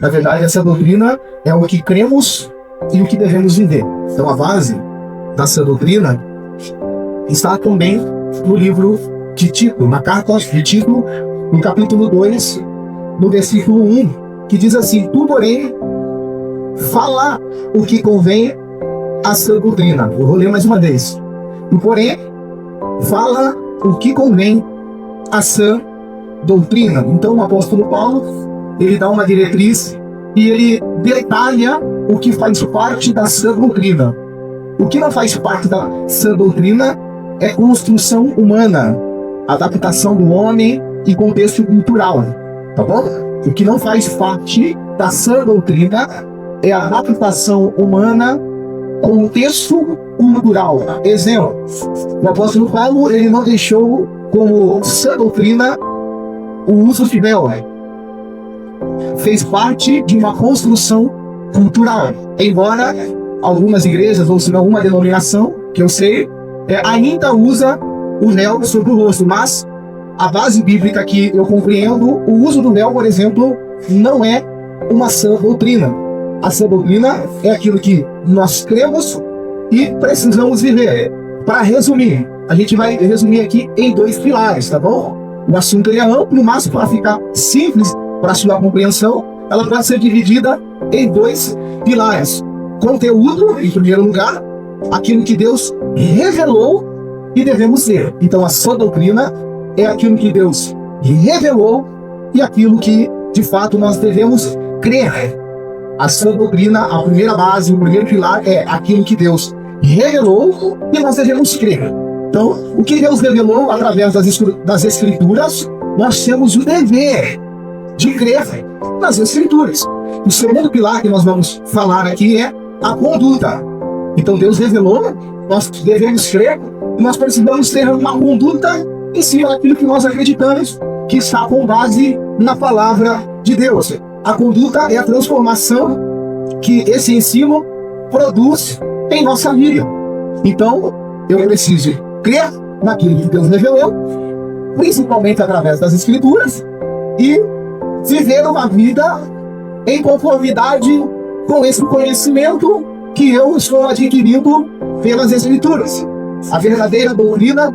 Na verdade, essa doutrina é o que cremos e o que devemos viver. Então, a base dessa doutrina está também no livro de Tito, na carta de Tito, no capítulo 2, no versículo 1, que diz assim: tu, porém, fala o que convém à sã doutrina. Eu vou ler mais uma vez. Tu, porém, fala o que convém à sã doutrina. Então, o apóstolo Paulo, ele dá uma diretriz e ele detalha o que faz parte da sã doutrina. O que não faz parte da sã doutrina é construção humana, adaptação do homem e contexto cultural, tá bom? O que não faz parte da sã doutrina é a adaptação humana, contexto cultural. Exemplo, o apóstolo Paulo, ele não deixou como sã doutrina o uso de mel. Fez parte de uma construção cultural. Embora algumas igrejas, ou se não uma denominação, que eu sei, ainda usa o véu sobre o rosto, mas a base bíblica que eu compreendo, o uso do véu, por exemplo, não é uma sã doutrina. A sã doutrina é aquilo que nós cremos e precisamos viver. Para resumir, a gente vai resumir aqui em 2 pilares, tá bom? O assunto é amplo, mas para ficar simples para sua compreensão, ela pode ser dividida em 2 pilares. Conteúdo, em primeiro lugar, aquilo que Deus revelou e devemos ser. Então, a sã doutrina é aquilo que Deus revelou e aquilo que, de fato, nós devemos crer. A sã doutrina, a primeira base, o primeiro pilar é aquilo que Deus revelou e nós devemos crer. Então, o que Deus revelou através das Escrituras, nós temos o dever de crer nas Escrituras. O segundo pilar que nós vamos falar aqui é a conduta. Então, Deus revelou, nós devemos crer e nós precisamos ter uma conduta em cima daquilo que nós acreditamos, que está com base na palavra de Deus. A conduta é a transformação que esse ensino produz em nossa vida. Então, eu preciso crer naquilo que Deus revelou, principalmente através das Escrituras, e viver uma vida em conformidade com esse conhecimento que eu estou adquirindo pelas Escrituras. A verdadeira doutrina,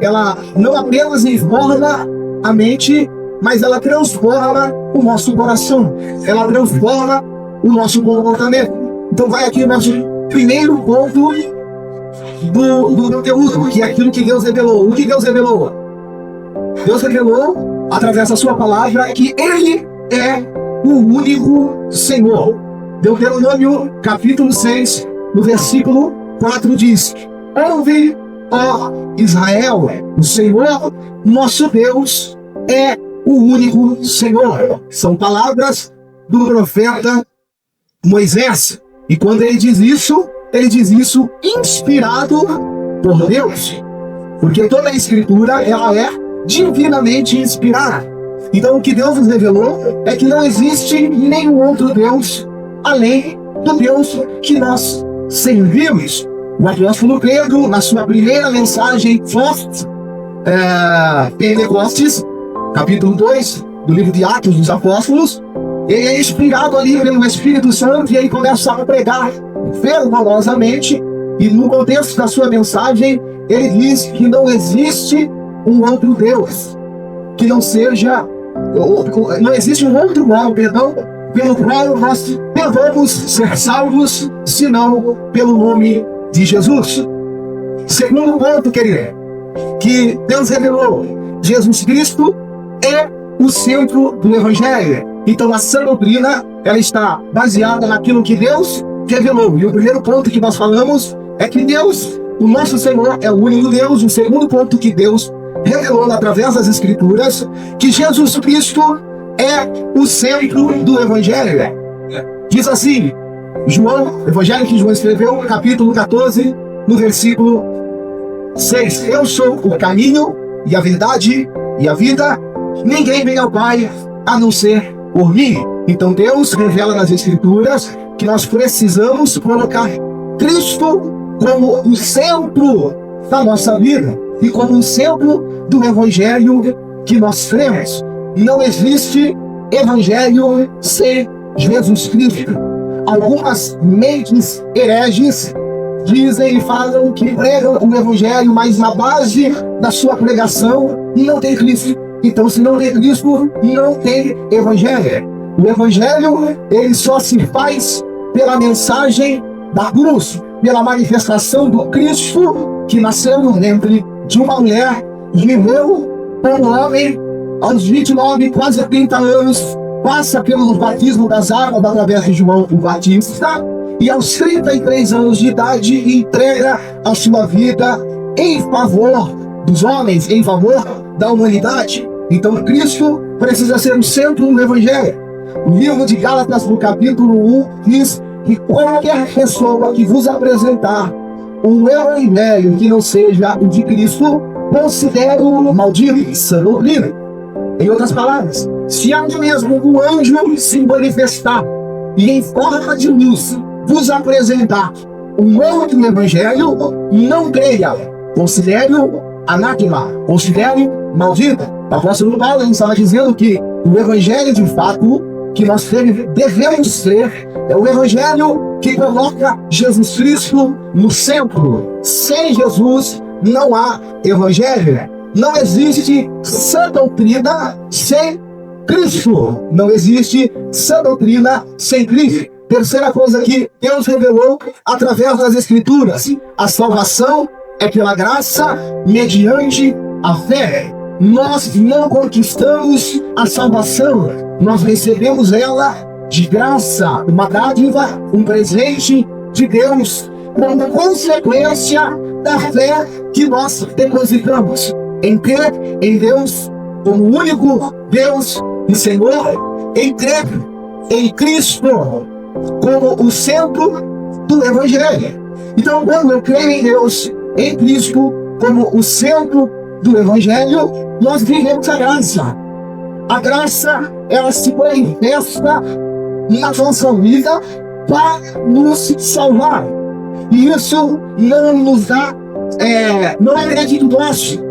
ela não apenas informa a mente, mas ela transforma o nosso coração, ela transforma o nosso comportamento. Então vai aqui o nosso primeiro ponto do conteúdo, que é aquilo que Deus revelou. O que Deus revelou? Deus revelou, através da sua palavra, que Ele é o único Senhor. Deuteronômio, capítulo 6, no versículo 4 diz: ouve, ó Israel, o Senhor, nosso Deus, é o único Senhor. São palavras do profeta Moisés. E quando ele diz isso inspirado por Deus. Porque toda a Escritura, ela é divinamente inspirada. Então o que Deus nos revelou é que não existe nenhum outro Deus além do Deus que nós servimos. O apóstolo Pedro, na sua primeira mensagem Pentecostes, capítulo 2 do livro de Atos dos Apóstolos, ele é inspirado ali pelo Espírito Santo e ele começa a pregar fervorosamente, e no contexto da sua mensagem ele diz que não existe um outro Deus que não seja, não existe um outro nome, pelo qual nós devemos ser salvos, senão pelo nome de Jesus. Segundo ponto, querido, que Deus revelou: Jesus Cristo é o centro do Evangelho. Então a sã doutrina, ela está baseada naquilo que Deus revelou. E o primeiro ponto que nós falamos é que Deus, o nosso Senhor, é o único Deus. O segundo ponto que Deus revelou através das Escrituras, que Jesus Cristo é o centro do Evangelho. Diz assim, Evangelho que João escreveu, capítulo 14, no versículo 6: eu sou o caminho e a verdade e a vida, ninguém vem ao Pai a não ser por mim. Então Deus revela nas Escrituras que nós precisamos colocar Cristo como o centro da nossa vida e como o centro do Evangelho que nós cremos. Não existe Evangelho sem Jesus Cristo. Algumas mentes hereges dizem e falam que pregam o Evangelho, mas na base da sua pregação não tem Cristo. Então, se não tem Cristo, não tem Evangelho. O Evangelho, ele só se faz pela mensagem da cruz, pela manifestação do Cristo que nasceu no ventre de uma mulher, viveu como homem aos 29, quase 30 anos, passa pelo batismo das águas através de João o Batista, e aos 33 anos de idade entrega a sua vida em favor dos homens, em favor da humanidade. Então Cristo precisa ser o centro do Evangelho. O livro de Gálatas, no capítulo 1, diz que qualquer pessoa que vos apresentar um Evangelho que não seja o de Cristo, considere-o maldito, sã doutrina. Em outras palavras, se até mesmo um anjo se manifestar e em forma de luz vos apresentar um outro Evangelho, não creia, considere-o anátema, considere-o maldito. O apóstolo Paulo estava dizendo que o Evangelho de fato que nós devemos ter é o Evangelho que coloca Jesus Cristo no centro. Sem Jesus não há Evangelho. Não existe sã doutrina sem Cristo. Não existe sã doutrina sem Cristo. Terceira coisa que Deus revelou através das Escrituras: a salvação é pela graça mediante a fé. Nós não conquistamos a salvação, nós recebemos ela de graça, uma dádiva, um presente de Deus, como consequência da fé que nós depositamos em crer em Deus como único Deus e Senhor, em crer em Cristo como o centro do Evangelho. Então, quando eu creio em Deus, em Cristo como o centro do Evangelho, nós vivemos a graça. A graça, ela se manifesta na nossa vida para nos salvar. E isso não nos dá, não é crédito nosso.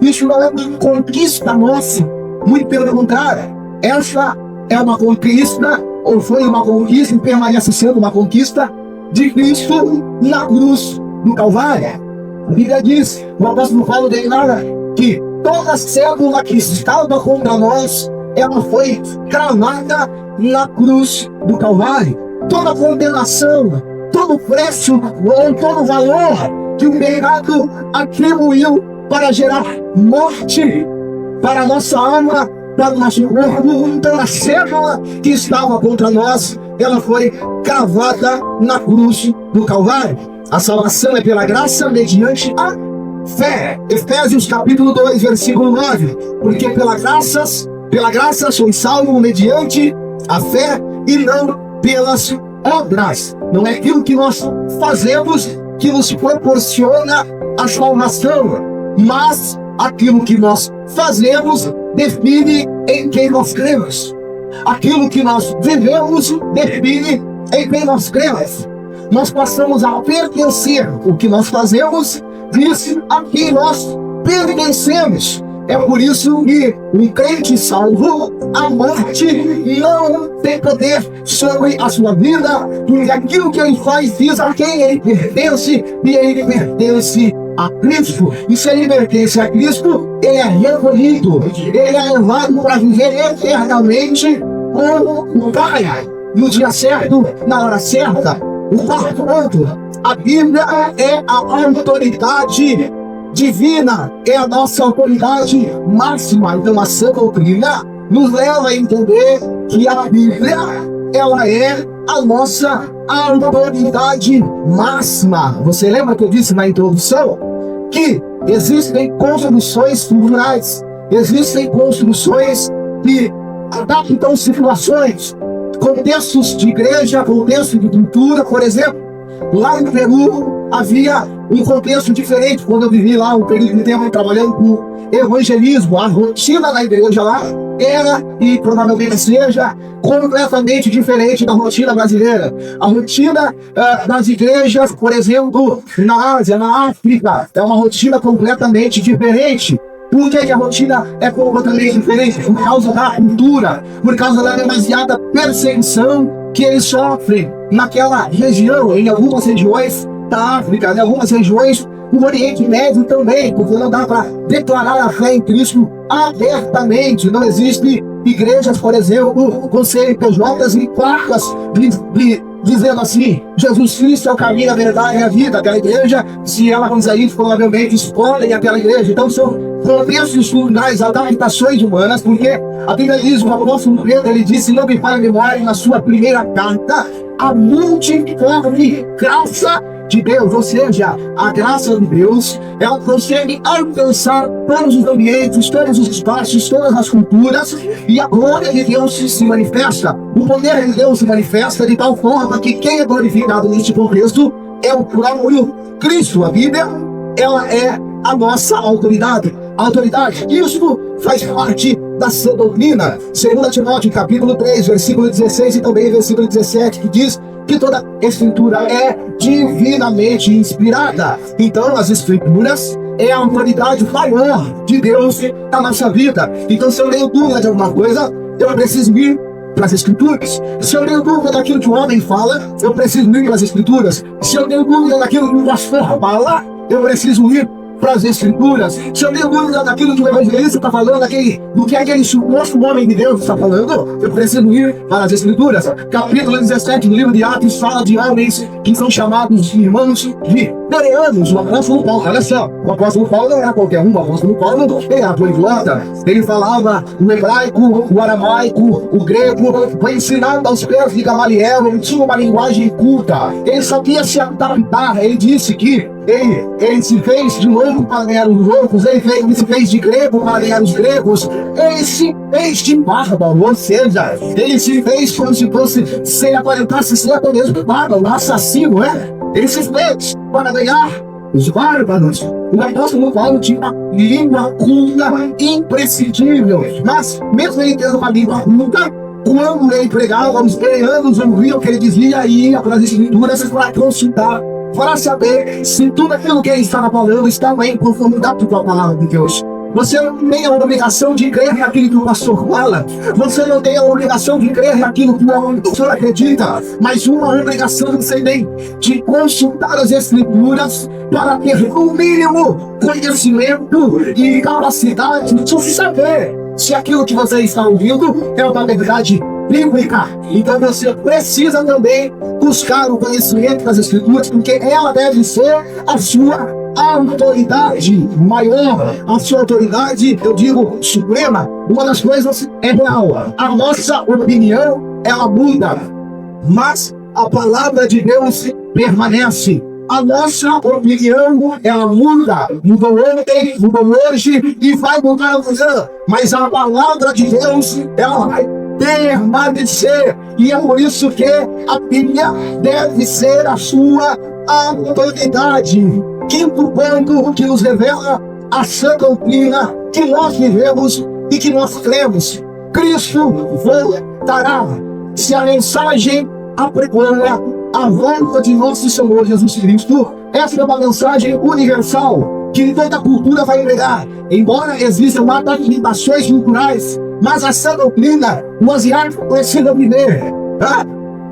Isso não é uma conquista nossa. Muito pelo contrário. Essa é uma conquista, ou foi uma conquista, e permanece sendo uma conquista de Cristo na cruz do Calvário. A Bíblia diz, o apóstolo Paulo declara que toda célula que estava contra nós, ela foi cravada na cruz do Calvário. Toda condenação, todo preço, todo valor que o pecado atribuiu para gerar morte para a nossa alma, para o nosso corpo, toda célula que estava contra nós, ela foi cravada na cruz do Calvário. A salvação é pela graça mediante a fé. Efésios capítulo 2, versículo 9. Porque pela graça sois salvos mediante a fé e não pelas obras. Não é aquilo que nós fazemos que nos proporciona a salvação, mas aquilo que nós fazemos define em quem nós cremos. Aquilo que nós vivemos define em quem nós cremos. Nós passamos a pertencer. O que nós fazemos diz a quem nós pertencemos. É por isso que um crente salvo, a morte não tem poder sobre a sua vida, porque aquilo que ele faz diz a quem ele pertence, e ele pertence a Cristo. E se ele pertence a Cristo, ele é recolhido, ele é levado para viver eternamente com o Pai, no dia certo, na hora certa. O quarto ponto: a Bíblia é a autoridade divina, é a nossa autoridade máxima. Então a sã doutrina nos leva a entender que a Bíblia, ela é a nossa autoridade máxima. Você lembra que eu disse na introdução que existem construções culturais, existem construções que adaptam situações, contextos de igreja, contexto de cultura. Por exemplo, lá no Peru havia um contexto diferente. Quando eu vivi lá um período de tempo trabalhando com evangelismo, a rotina da igreja lá era, e provavelmente seja, completamente diferente da rotina brasileira. A rotina das igrejas, por exemplo, na Ásia, na África, é uma rotina completamente diferente. Por que a rotina é completamente diferente? Por causa da cultura, por causa da demasiada perseguição que eles sofrem naquela região, em algumas regiões da África, em algumas regiões do Oriente Médio também, porque não dá para declarar a fé em Cristo abertamente. Não existe igrejas, por exemplo, com CNPJs e placas dizendo assim: Jesus Cristo é o caminho, a verdade e a vida. Aquela igreja, se ela vamos aí, provavelmente escolhem aquela igreja. Então são contextos culturais, adaptações humanas, porque a Bíblia diz, o apóstolo Pedro, ele disse, não me falha a memória, na sua primeira carta, a multiforme graça de Deus, ou seja, a graça de Deus, ela consegue alcançar todos os ambientes, todos os espaços, todas as culturas, e a glória de Deus se manifesta, o poder de Deus se manifesta de tal forma que quem é glorificado neste contexto é o próprio Cristo. A Bíblia, ela é a nossa autoridade. Isso faz parte da sã doutrina. 2 Timóteo capítulo 3, versículo 16 e também versículo 17, que diz que toda escritura é divinamente inspirada. Então as escrituras é a autoridade maior de Deus na nossa vida. Então se eu tenho dúvida de alguma coisa, eu preciso ir para as escrituras. Se eu tenho dúvida daquilo que o homem fala, eu preciso ir para as escrituras. Se eu tenho dúvida daquilo que o pastor fala, eu preciso ir para as escrituras. Se eu tenho dúvida daquilo que o evangelista está falando, do que aquele suposto homem de Deus está falando, eu preciso ir para as escrituras. Capítulo 17 do livro de Atos fala de homens que são chamados de irmãos de bereanos. O apóstolo Paulo, olha só, o apóstolo Paulo não era qualquer um, o apóstolo Paulo era poliglota. Ele falava o hebraico, o aramaico, o grego, foi ensinado aos pés de Gamaliel. Ele tinha uma linguagem culta, ele sabia se adaptar. Ele disse que ele se fez de louco para ganhar os loucos, ele se fez de grego para ganhar os gregos, ele se fez de bárbaro, ou seja, ele se fez como se fosse, se ele aparentasse ser até mesmo bárbaro, assassino, né? Ele se fez para ganhar os bárbaros. O apóstolo Paulo tinha uma língua culta imprescindível, mas mesmo ele tendo uma língua culta, quando ele pregava, os bereanos ouviam o que ele dizia e ia para as escrituras para consultar, para saber se tudo aquilo que ele estava falando estava em conformidade com a palavra de Deus. Você não tem a obrigação de crer naquilo que o pastor fala. Você não tem a obrigação de crer naquilo que o pastor acredita. Mas uma obrigação você tem de consultar as escrituras para ter o mínimo conhecimento e capacidade de saber se aquilo que você está ouvindo é uma verdade bíblica. Então você precisa também buscar o conhecimento das escrituras, porque ela deve ser a sua autoridade maior, a sua autoridade, eu digo, suprema. Uma das coisas é real: a nossa opinião, ela muda, mas a palavra de Deus permanece. A nossa opinião, ela muda, mudou ontem, mudou hoje e vai mudar amanhã, mas a palavra de Deus, ela vai permanecer, e é por isso que a Bíblia deve ser a sua autoridade. Quinto ponto que nos revela a sã doutrina que nós vivemos e que nós cremos: Cristo voltará. Se a mensagem apregoa a volta de nosso Senhor Jesus Cristo, essa é uma mensagem universal que toda cultura vai pregar. Embora existam adaptações culturais, mas a sã doutrina, o asiático precisa viver,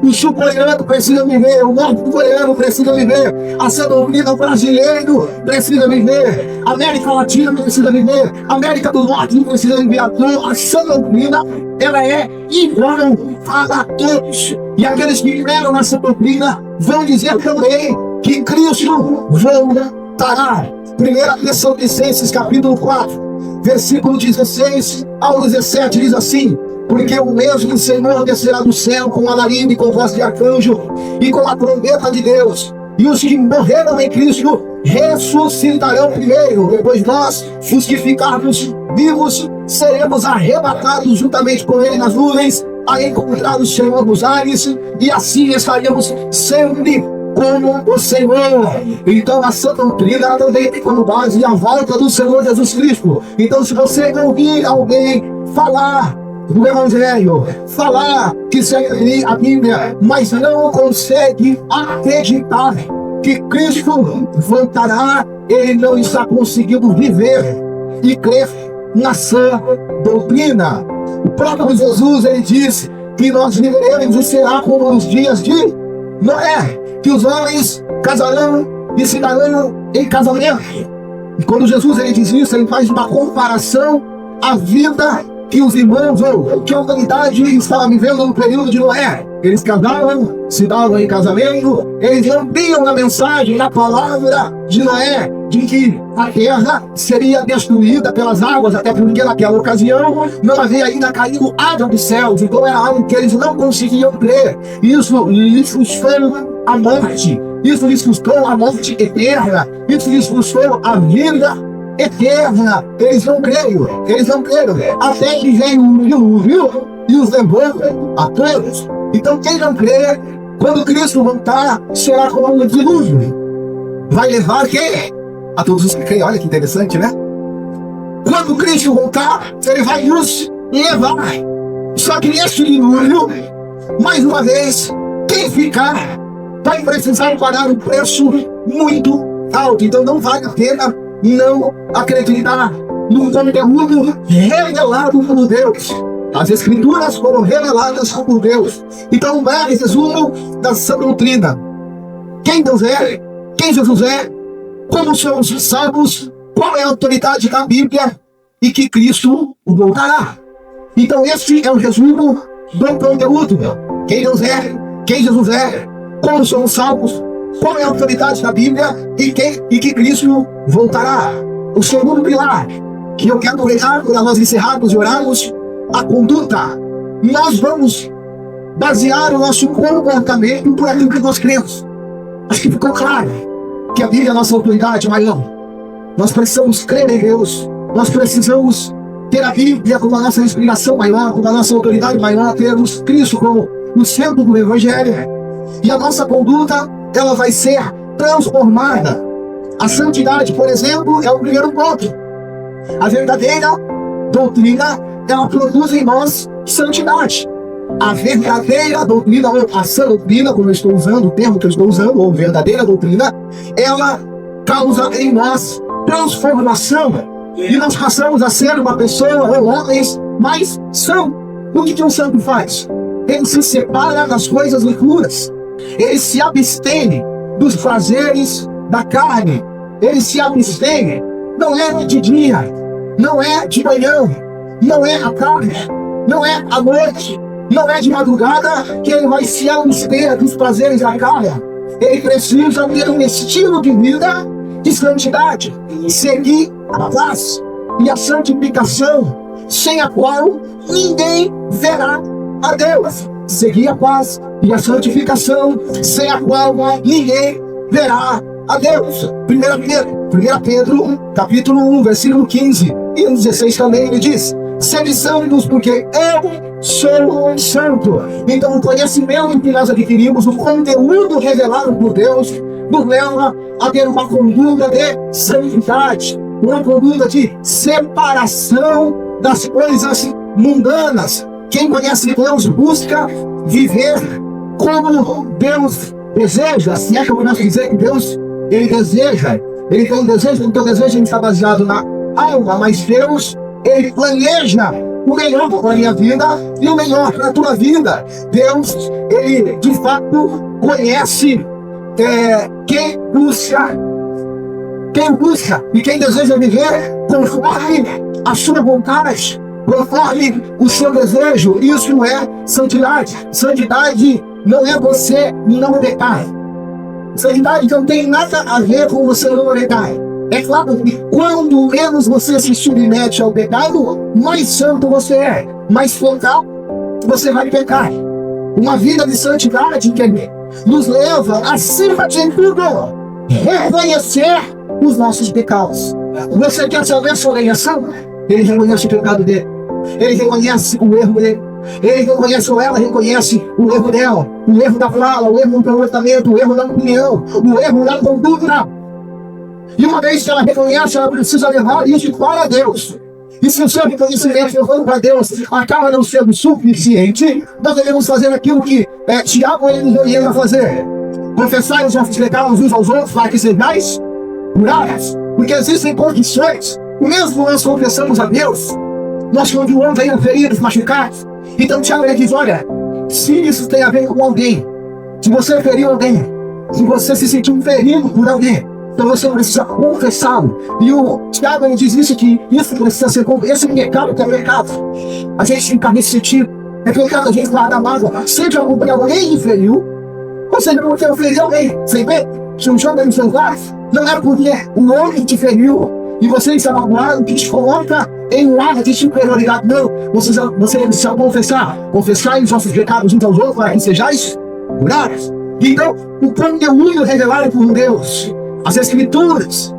o sul-coreano precisa viver, o norte-coreano precisa viver, a sã doutrina, o brasileiro precisa viver, a América Latina precisa viver, a América do Norte precisa viver. A sã doutrina, ela é igual para todos, e aqueles que creram nessa doutrina vão dizer também que Cristo voltará. 1 Tessalonicenses capítulo 4, versículo 16 ao 17 diz assim: porque o mesmo Senhor descerá do céu com alarido e com voz de arcanjo e com a trombeta de Deus, e os que morreram em Cristo ressuscitarão primeiro. Depois nós, os que ficarmos vivos, seremos arrebatados juntamente com ele nas nuvens, a encontrar o Senhor nos ares, e assim estaremos sempre como o Senhor. Então a sã doutrina também tem como base a volta do Senhor Jesus Cristo. Então, se você ouvir alguém falar do Evangelho, falar que segue a Bíblia, mas não consegue acreditar que Cristo voltará, ele não está conseguindo viver e crer na sã doutrina. O próprio Jesus, ele disse que nós viveremos e será como nos dias de Noé, que os homens casarão e se darão em casamento. E quando Jesus ele diz isso, ele faz uma comparação à vida que os irmãos ou que a humanidade estava vivendo no período de Noé. Eles casavam, se davam em casamento, eles lambiam na mensagem, na palavra de Noé, de que a terra seria destruída pelas águas, até porque naquela ocasião não havia ainda caído água dos céus, então era algo que eles não conseguiam crer. Isso lhes custou a morte, isso lhes custou a morte eterna, isso lhes custou a vida eterna. Eles não creram, até que veio um dilúvio e os levou a todos. Então quem não crê, quando Cristo voltar, será como um dilúvio. Vai levar quem? A todos os que creem. Olha que interessante, né? Quando Cristo voltar, ele vai nos levar. Só que neste dilúvio, mais uma vez, quem ficar vai precisar pagar um preço muito alto. Então não vale a pena não acreditar no conteúdo revelado por Deus. As Escrituras foram reveladas por Deus. Então, um breve resumo da sã doutrina: quem Deus é, quem Jesus é, como somos salvos, qual é a autoridade da Bíblia e que Cristo voltará. Então, este é o resumo do conteúdo: quem Deus é, quem Jesus é, como somos salvos, qual é a autoridade da Bíblia e que Cristo voltará. O segundo pilar que eu quero pregar para nós encerrarmos e orarmos: a conduta. Nós vamos basear o nosso comportamento por aquilo que nós cremos. Acho que ficou claro que a Bíblia é a nossa autoridade maior. Nós precisamos crer em Deus. Nós precisamos ter a Bíblia como a nossa inspiração maior, como a nossa autoridade maior, termos Cristo como o centro do Evangelho. E a nossa conduta, ela vai ser transformada. A santidade, por exemplo, é o primeiro ponto. A verdadeira doutrina, ela produz em nós santidade. A verdadeira doutrina, ou a sã doutrina, como eu estou usando, o termo que eu estou usando, ou verdadeira doutrina, ela causa em nós transformação. E nós passamos a ser uma pessoa, ou homens, mais são. O que um santo faz? Ele se separa das coisas impuras. Ele se abstém dos prazeres da carne. Ele se abstém. Não é de dia, não é de manhã, não é à tarde, não é à noite, não é de madrugada que ele vai se abster dos prazeres da carne. Ele precisa ter um estilo de vida de santidade, seguir a paz e a santificação, sem a qual ninguém verá a Deus. Seguir a paz e a santificação, sem a qual ninguém verá a Deus. 1 Pedro, capítulo 1, versículo 15 e 16 também, ele diz: sede santos, porque eu sou santo. Então, o conhecimento que nós adquirimos, o conteúdo revelado por Deus, nos leva a ter uma conduta de santidade, uma conduta de separação das coisas mundanas. Quem conhece Deus busca viver como Deus deseja. Se é que eu posso dizer que Deus, ele deseja, ele tem um desejo, o teu desejo está baseado na alma, mas Deus, ele planeja o melhor para a minha vida e o melhor para a tua vida. Deus, ele de fato conhece quem busca e quem deseja viver conforme a sua vontade, conforme o seu desejo. Isso é santidade. Santidade não é você não pecar. Santidade não tem nada a ver com você não pecar. É claro que quando menos você se submete ao pecado, mais santo você é, mais focal você vai pecar. Uma vida de santidade que nos leva, acima de tudo, reconhecer os nossos pecados. Você quer saber sua reação? Ele reconhece o pecado dele. Ele reconhece o erro dele. Ele reconhece, ou ela reconhece o erro dela, o erro da fala, o erro do comportamento, o erro da opinião, o erro da conduta. E uma vez que ela reconhece, ela precisa levar isso para Deus. E se o seu reconhecimento levando para Deus acaba não sendo suficiente, nós devemos fazer aquilo que Tiago ele orienta a fazer: confessar os nossos pecados uns aos outros para que sejais curados. Porque existem condições Mesmo nós confessamos a Deus, nós continuamos aí feridos, machucados. Então Tiago ele diz, olha, se isso tem a ver com alguém, se você feriu alguém, se você se sentiu ferido por alguém, então você precisa confessá-lo. E o Tiago ele diz isso, que isso precisa ser confessado. Esse pecado que é pecado. A gente fica nesse sentido. É pecado a gente guardar mágoa. Seja porque alguém feriu, ou seja porque eu feri alguém. Você vê? Se um jogo no seu lar, não é porque o homem te feriu e você está magoado que te coloca em um ar de superioridade. Não. Você precisa confessar os nossos pecados uns aos outros para que sejais curados. Então, o conteúdo revelado por Deus, as Escrituras,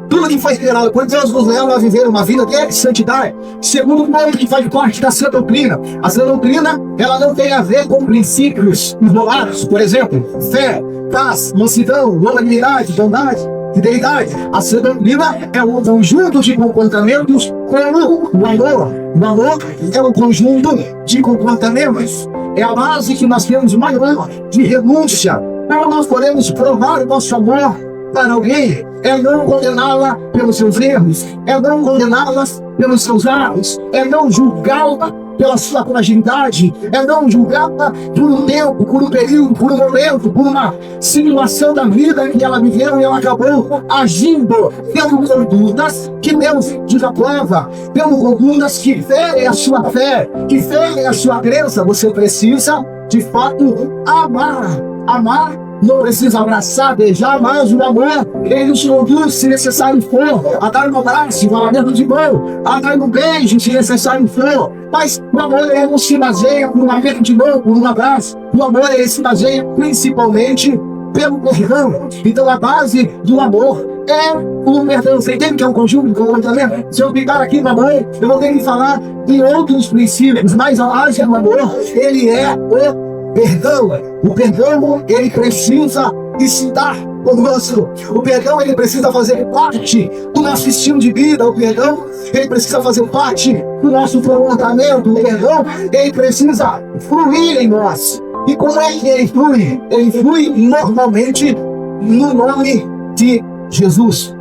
tudo que foi revelado por Deus nos leva a viver uma vida de santidade. Segundo ponto que faz parte da sã doutrina. A sã doutrina, ela não tem a ver com princípios isolados. Por exemplo, fé, paz, mansidão, longanimidade, bondade, fidelidade. A sã doutrina é um conjunto de comportamentos como o amor. O amor é um conjunto de comportamentos. É a base que nós temos maior de renúncia. Como nós podemos provar o nosso amor para alguém? É não condená-la pelos seus erros, é não condená-las pelos seus erros, é não julgá-la pela sua fragilidade, é não julgá-la por um tempo, por um período, por um momento, por uma situação da vida que ela viveu e ela acabou agindo pelo condutas que Deus desaprova, pelo condutas que ferem a sua fé, que ferem a sua crença. Você precisa, de fato, amar. Não precisa abraçar, beijar, mas o amor, ele nos conduz, se necessário for, a dar um abraço, um alimento de mão, a dar um beijo, se necessário for. Mas o amor, ele não se baseia por um aperto de mão, por um abraço. O amor, ele se baseia principalmente pelo perdão. Então a base do amor é o perdão. Você entende que é um conjunto de comportamento? Se eu ficar aqui no amor, eu vou ter que falar em outros princípios, mas a base do amor, ele é o perdão. O perdão, ele precisa estar conosco. O perdão, ele precisa fazer parte do nosso estilo de vida. O perdão, ele precisa fazer parte do nosso comportamento. O perdão, ele precisa fluir em nós. E como é que ele flui? Ele flui normalmente no nome de Jesus.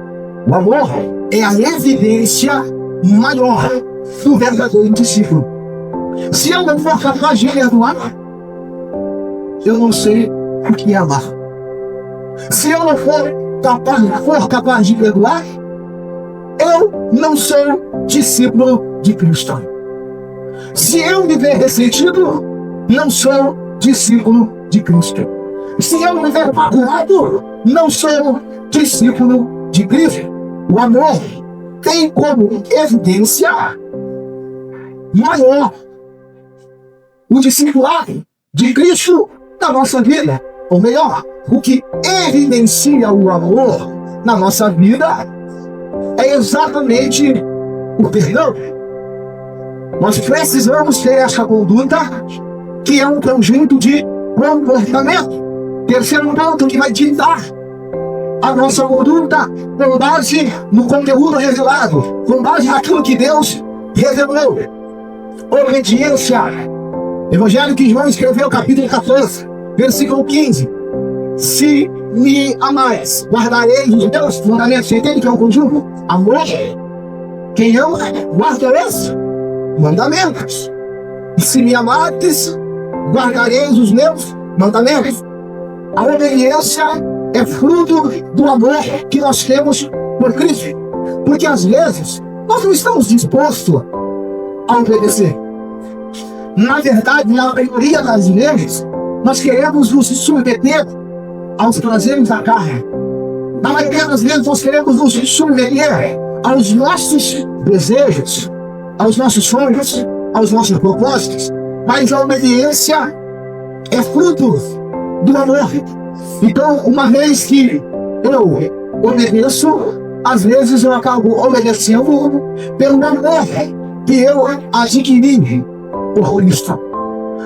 O amor é a evidência maior do verdadeiro discípulo. Se eu não for capaz de perdoar, eu não sei o que é amar. Se eu não for capaz de perdoar, eu não sou discípulo de Cristo. Se eu viver ressentido, não sou discípulo de Cristo. Se eu viver magoado, não sou discípulo de Cristo. O amor tem como evidência maior o discipulado de Cristo na nossa vida. Ou melhor, o que evidencia o amor na nossa vida é exatamente o perdão. Nós precisamos ter essa conduta que é um conjunto de comportamento. Terceiro ponto que vai ditar a nossa conduta com base no conteúdo revelado, com base naquilo que Deus revelou. Obediência. Evangelho que João escreveu, capítulo 14, versículo 15. Se me amais, guardareis os meus mandamentos. Você entende que é um conjunto? Amor. Quem ama, guarda os mandamentos. E se me amares, guardareis os meus mandamentos. A obediência é fruto do amor que nós temos por Cristo. Porque às vezes nós não estamos dispostos a obedecer. Na verdade, na maioria das vezes, nós queremos nos submeter aos prazeres da carne. Na maioria das vezes, nós queremos nos submeter aos nossos desejos, aos nossos sonhos, aos nossos propósitos. Mas a obediência é fruto do amor. Então, uma vez que eu obedeço, às vezes eu acabo obedecendo pelo amor que eu adquiri por Cristo.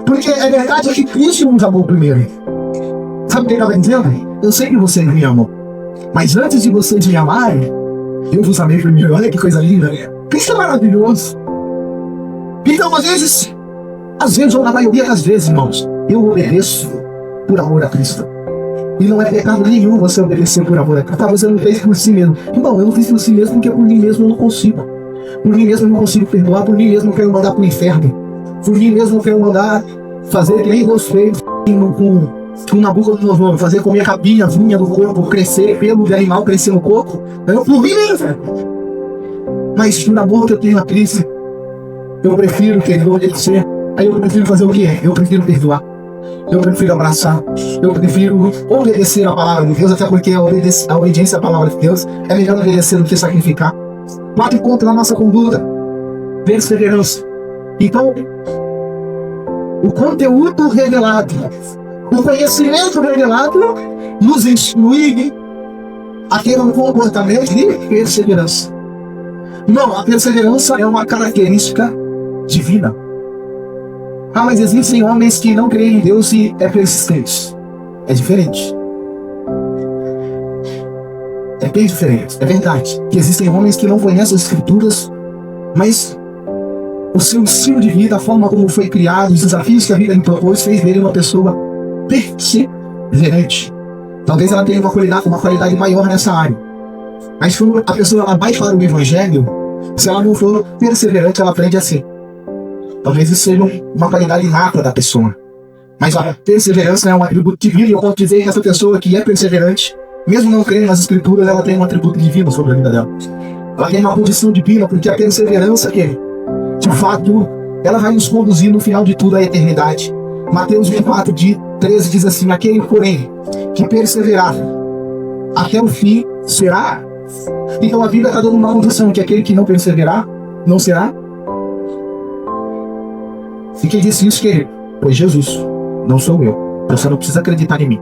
Porque é verdade que Cristo nos amou primeiro. Sabe o que ele está dizendo? Eu sei que vocês me amam, mas antes de vocês me amarem, eu vos amei primeiro. Olha que coisa linda. Cristo é maravilhoso. Então, às vezes, ou na maioria das vezes, irmãos, eu obedeço por amor a Cristo. E não é pecado nenhum você obedecer por amor. Você não fez por si mesmo. Irmão, eu não fiz por si mesmo porque por mim mesmo eu não consigo. Por mim mesmo eu não consigo perdoar. Por mim mesmo eu quero mandar pro inferno. Por mim mesmo eu quero mandar fazer que nem você com Nabucodonosor, fazer com minha cabinha, a unha do corpo crescer, pelo de animal crescer no corpo. Eu por mim mesmo. Mas na boca eu tenho a crise. Eu prefiro que ele obedecer. Aí eu prefiro fazer o quê? Eu prefiro perdoar. Eu prefiro abraçar. Eu prefiro obedecer a palavra de Deus, até porque a obediência à palavra de Deus é melhor obedecer do que sacrificar. 4 pontos na nossa conduta. Perseverança. Então, o conteúdo revelado, o conhecimento revelado nos instrui a ter um comportamento de perseverança. Não, a perseverança é uma característica divina. Ah, mas existem homens que não creem em Deus e é persistente. É diferente. É bem diferente. É verdade que existem homens que não conhecem as escrituras, mas o seu estilo de vida, a forma como foi criado, os desafios que a vida lhe propôs, fez dele uma pessoa perseverante. Talvez ela tenha uma qualidade maior nessa área. Mas quando a pessoa ela vai para o Evangelho, se ela não for perseverante, ela aprende a ser. Talvez isso seja uma qualidade inata da pessoa. Mas a perseverança é um atributo divino, e eu posso dizer que essa pessoa que é perseverante, mesmo não crendo nas escrituras, ela tem um atributo divino sobre a vida dela. Ela tem uma condição divina, porque a perseverança, de fato, ela vai nos conduzir no final de tudo à eternidade. Mateus 24, 13 diz assim: aquele, porém, que perseverar até o fim será. Então a Bíblia está dando uma condição que aquele que não perseverar não será. E quem disse isso, querido? Pois Jesus, não sou eu. Você não precisa acreditar em mim.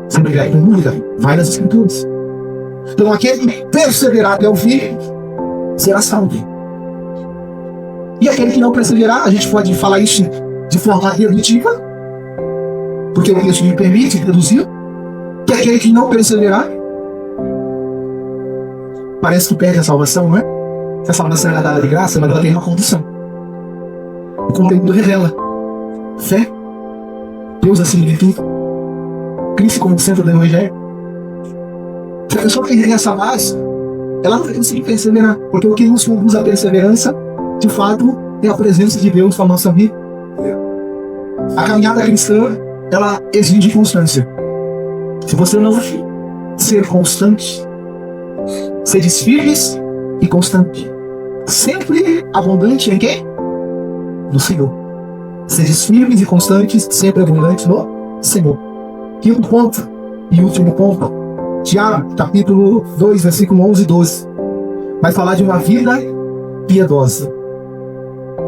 Se não tiver dúvida, vai nas escrituras. Então aquele que perseverar até o fim será salvo. E aquele que não perseverar, a gente pode falar isso de forma dedutiva, porque o texto me permite deduzir que aquele que não perseverar parece que perde a salvação, não é? A salvação é dada de graça, mas ela tem uma condição. O conteúdo revela fé, Deus acima de tudo, Cristo como centro do Evangelho. Se a pessoa perder essa base, ela não vai conseguir perseverar, porque o que nos conduz à perseverança, de fato, é a presença de Deus na nossa vida. A caminhada cristã, ela exige constância. Se você não ser constante, seres firmes e constante, sempre abundante em quem? No Senhor. Seres firmes e constantes, sempre abundantes no Senhor. Quinto ponto e último ponto, Tiago, capítulo 2, versículo 11 e 12, vai falar de uma vida piedosa.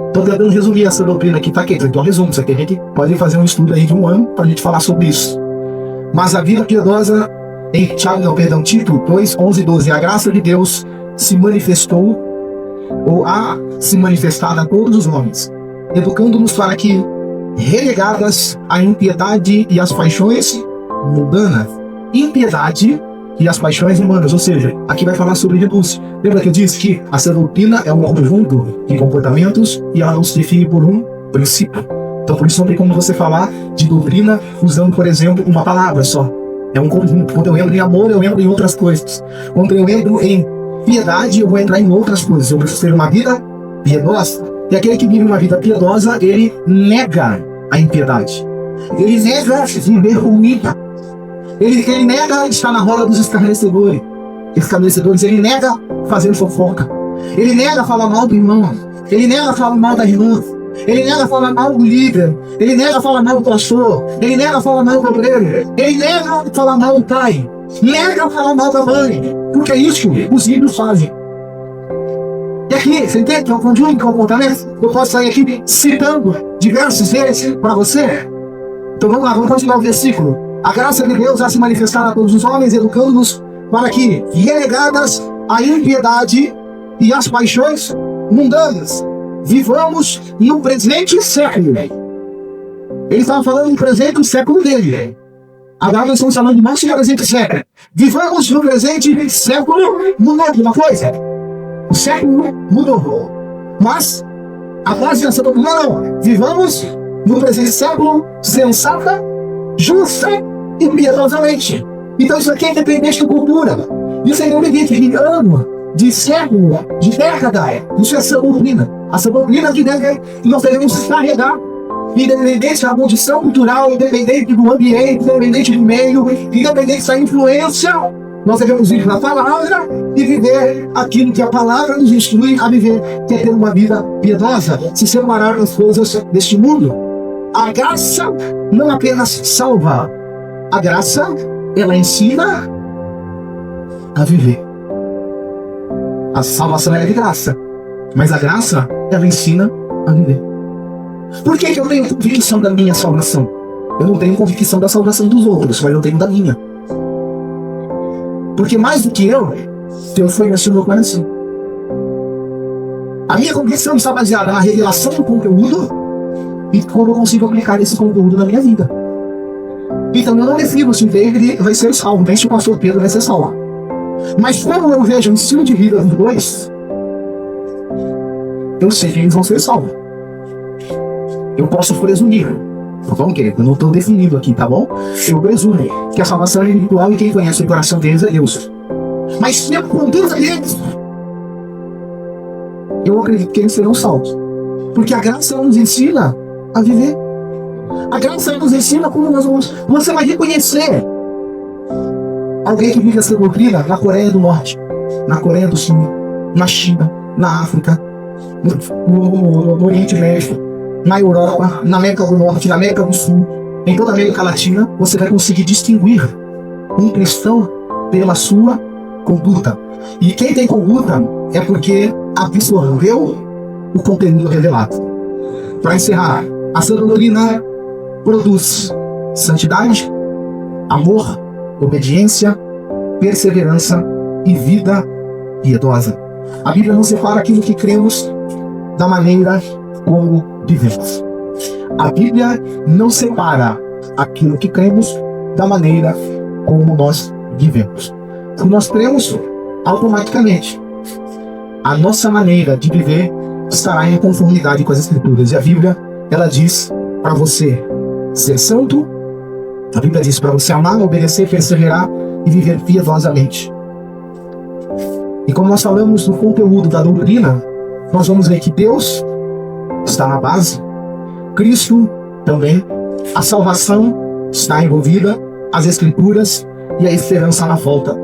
Estou tentando resumir essa doutrina aqui, tá? Então resumo isso aqui. A gente pode fazer um estudo aí de 1 ano para a gente falar sobre isso. Mas a vida piedosa, Tito 2, 11 e 12, a graça de Deus se manifestou, ou há se manifestado a todos os homens, educando-nos para que, relegadas à impiedade e às paixões mundanas, impiedade e as paixões humanas, ou seja, aqui vai falar sobre renúncia. Lembra que eu disse que essa doutrina é um conjunto de comportamentos e ela não se define por um princípio. Então por isso não tem como você falar de doutrina usando, por exemplo, uma palavra só. É um conjunto. Quando eu entro em amor, eu entro em outras coisas. Quando eu entro em piedade, eu vou entrar em outras coisas. Eu preciso ter uma vida piedosa. E aquele que vive uma vida piedosa, ele nega a impiedade. Ele nega viver ruim. Ele nega estar na roda dos escarnecedores. Ele nega fazer fofoca. Ele nega falar mal do irmão. Ele nega falar mal da irmã. Ele nega falar mal do líder. Ele nega falar mal do pastor. Ele nega falar mal do obreiro. Ele nega falar mal do pai. Nega falar mal da mãe. Porque é isso que os ímpios fazem. E aqui, você entende que é um conjunto de comportamentos? Eu posso sair aqui citando diversos vezes para você. Então vamos lá, vamos continuar o versículo. A graça de Deus há se manifestado a todos os homens, educando-nos para que, relegadas à impiedade e às paixões mundanas, vivamos no presente século. Ele estava falando do presente século dele. Agora nós estamos falando do nosso presente século. Vivamos no presente século. Mudou alguma coisa? O século mudou. Mas a base dessa doutrina não. Vivamos no presente século sensata, justa e piedosamente. Então isso aqui é independente de cultura. Isso é independente de ano, de século, de década. Isso é sã doutrina. A sã doutrina que nós devemos carregar. Independente da condição cultural, independente do ambiente, independente do meio, independente da influência, nós devemos ir na palavra e viver aquilo que a palavra nos instrui a viver, que é ter uma vida piedosa, se separar das coisas deste mundo. A graça não apenas salva, a graça, ela ensina a viver. A salvação é de graça, mas a graça, ela ensina a viver. Por que eu tenho convicção da minha salvação? Eu não tenho convicção da salvação dos outros, mas eu tenho da minha. Porque mais do que eu, Deus foi nesse meu coração. A minha convicção está baseada na revelação do conteúdo e como eu consigo aplicar esse conteúdo na minha vida. Então eu não defino se o David vai ser salvo, nem se o pastor Pedro vai ser salvo. Mas como eu vejo o estilo de vida dos dois, eu sei que eles vão ser salvos. Eu posso presumir. Tá bom, querido? Eu não estou definindo aqui, tá bom? Eu presumo que a salvação é individual e quem conhece o coração deles é Deus. Mas mesmo com Deus deles, eu acredito que eles serão salvos. Porque a graça nos ensina a viver. A graça nos ensina como nós vamos. Você vai reconhecer alguém que vive essa doutrina na Coreia do Norte, na Coreia do Sul, na China, na África, no Oriente Médio, na Europa, na América do Norte, na América do Sul, em toda a América Latina. Você vai conseguir distinguir um cristão pela sua conduta. E quem tem conduta é porque absorveu o conteúdo revelado. Para encerrar, a sã doutrina produz santidade, amor, obediência, perseverança e vida piedosa. A Bíblia não separa aquilo que cremos da maneira como vivemos. A Bíblia não separa aquilo que cremos da maneira como nós vivemos. Se nós cremos, automaticamente a nossa maneira de viver estará em conformidade com as Escrituras. E a Bíblia, ela diz para você ser santo, a Bíblia diz para você amar, obedecer, perseverar e viver piedosamente. E como nós falamos no conteúdo da doutrina, nós vamos ver que Deus está na base, Cristo também, a salvação está envolvida, as Escrituras e a esperança na volta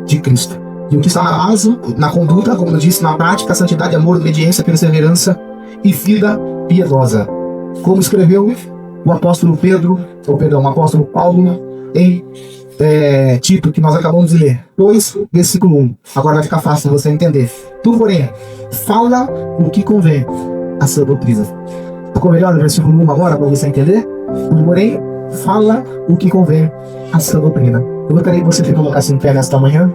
de Cristo. E o que está na base, na conduta, como eu disse, na prática, santidade, amor, obediência, perseverança e vida piedosa. Como escreveu o apóstolo o apóstolo Paulo em Tito, que nós acabamos de ler, 2, versículo 1. Agora vai ficar fácil você entender. Tu, porém, fala o que convém a sua doutrina. Ficou melhor no versículo 1 agora para você entender? Tu, porém, fala o que convém a sua doutrina. Eu gostaria que você se colocasse em pé nesta manhã.